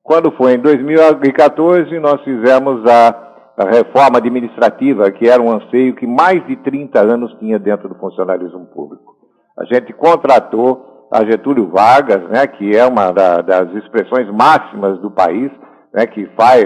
Quando foi em 2014, nós fizemos a reforma administrativa, que era um anseio que mais de 30 anos tinha dentro do funcionalismo público. A gente contratou a Getúlio Vargas, né, que é uma das expressões máximas do país, né, que faz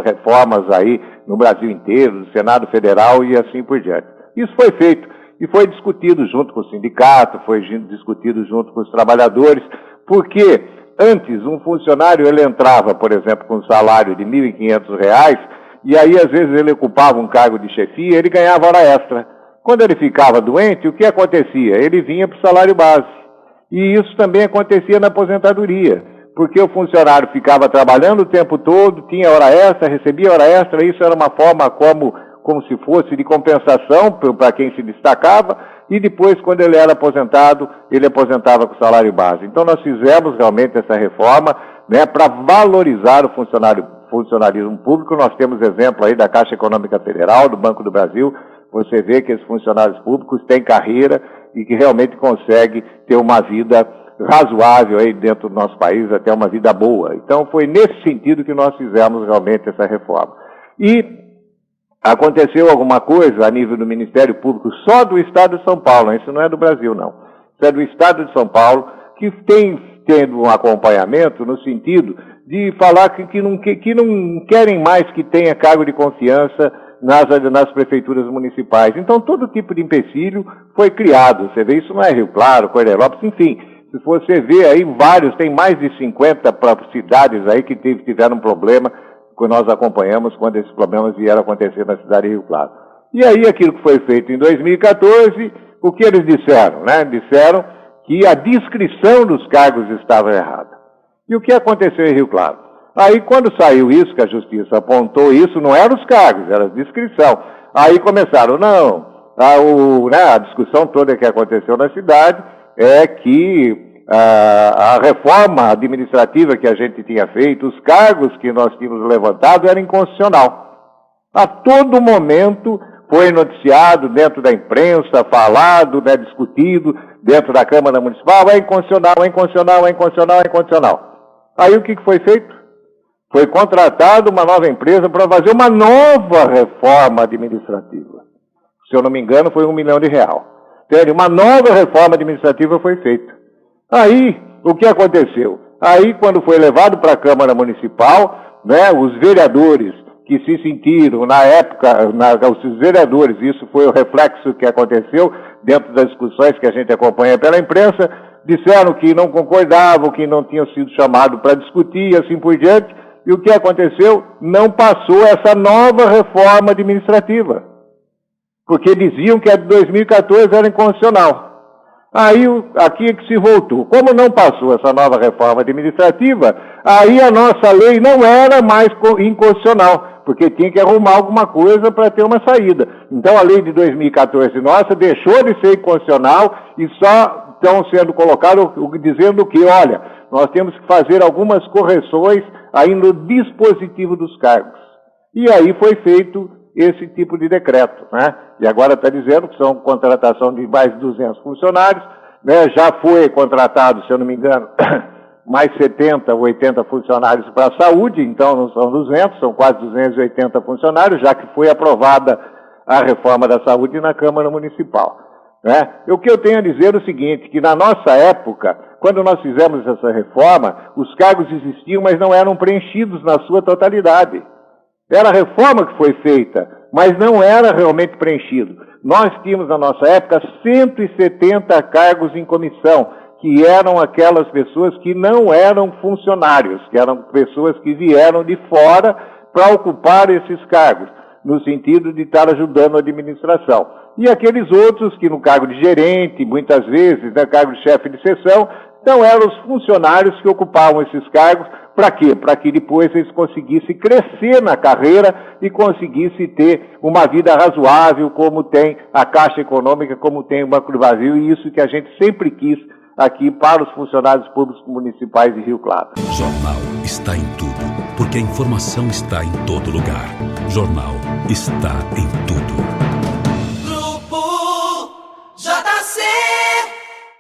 reformas aí no Brasil inteiro, no Senado Federal e assim por diante. Isso foi feito e foi discutido junto com o sindicato, foi discutido junto com os trabalhadores, porque antes um funcionário ele entrava, por exemplo, com um salário de R$ 1.500, e aí às vezes ele ocupava um cargo de chefia, ele ganhava hora extra. Quando ele ficava doente, o que acontecia? Ele vinha para o salário base. E isso também acontecia na aposentadoria, porque o funcionário ficava trabalhando o tempo todo, tinha hora extra, recebia hora extra, isso era uma forma como se fosse de compensação para quem se destacava, e depois, quando ele era aposentado, ele aposentava com salário base. Então, nós fizemos realmente essa reforma, né, para valorizar o funcionalismo público. Nós temos exemplo aí da Caixa Econômica Federal, do Banco do Brasil. Você vê que esses funcionários públicos têm carreira e que realmente conseguem ter uma vida razoável aí dentro do nosso país, até uma vida boa. Então, foi nesse sentido que nós fizemos realmente essa reforma. E aconteceu alguma coisa a nível do Ministério Público só do Estado de São Paulo, isso não é do Brasil, não. Isso é do Estado de São Paulo, que tem tendo um acompanhamento no sentido de falar que não querem mais que tenha cargo de confiança nas prefeituras municipais. Então, todo tipo de empecilho foi criado. Você vê, isso não é Rio Claro, Corderópolis, enfim. Se você vê aí, tem mais de 50 cidades aí que tiveram um problema, que nós acompanhamos quando esses problemas vieram acontecer na cidade de Rio Claro. E aí, aquilo que foi feito em 2014, o que eles disseram, né? Disseram que a descrição dos cargos estava errada. E o que aconteceu em Rio Claro? Aí, quando saiu isso, que a Justiça apontou isso, não eram os cargos, era a descrição. Aí começaram, a discussão toda que aconteceu na cidade é que a reforma administrativa que a gente tinha feito, os cargos que nós tínhamos levantado, era inconstitucional. A todo momento foi noticiado dentro da imprensa, falado, né, discutido dentro da Câmara Municipal, é inconstitucional, é inconstitucional, é inconstitucional, é inconstitucional. Aí o que foi feito? Foi contratada uma nova empresa para fazer uma nova reforma administrativa. Se eu não me engano, foi R$1 milhão. Entende? Uma nova reforma administrativa foi feita. Aí, o que aconteceu? Aí, quando foi levado para a Câmara Municipal, né, os vereadores que se sentiram, na época, os vereadores, isso foi o reflexo que aconteceu dentro das discussões que a gente acompanha pela imprensa, disseram que não concordavam, que não tinham sido chamados para discutir e assim por diante. E o que aconteceu? Não passou essa nova reforma administrativa, porque diziam que a de 2014 era inconstitucional. Aí, aqui é que se voltou. Como não passou essa nova reforma administrativa, aí a nossa lei não era mais inconstitucional, porque tinha que arrumar alguma coisa para ter uma saída. Então, a lei de 2014 nossa deixou de ser inconstitucional e só estão sendo colocados dizendo que, olha, nós temos que fazer algumas correções aí no dispositivo dos cargos. E aí foi feito esse tipo de decreto, né? E agora está dizendo que são contratação de mais de 200 funcionários, né? Já foi contratado, se eu não me engano, mais 70, 80 funcionários para a saúde, então não são 200, são quase 280 funcionários, já que foi aprovada a reforma da saúde na Câmara Municipal, né? O que eu tenho a dizer é o seguinte, que na nossa época, quando nós fizemos essa reforma, os cargos existiam, mas não eram preenchidos na sua totalidade. Era a reforma que foi feita, mas não era realmente preenchido. Nós tínhamos, na nossa época, 170 cargos em comissão, que eram aquelas pessoas que não eram funcionários, que eram pessoas que vieram de fora para ocupar esses cargos, no sentido de estar ajudando a administração. E aqueles outros que no cargo de gerente, muitas vezes, né, cargo de chefe de seção, então eram os funcionários que ocupavam esses cargos. Para quê? Para que depois eles conseguissem crescer na carreira e conseguissem ter uma vida razoável, como tem a Caixa Econômica, como tem o Banco do Brasil, e isso que a gente sempre quis aqui para os funcionários públicos municipais de Rio Claro. O jornal está em tudo, porque a informação está em todo lugar. Jornal está em tudo.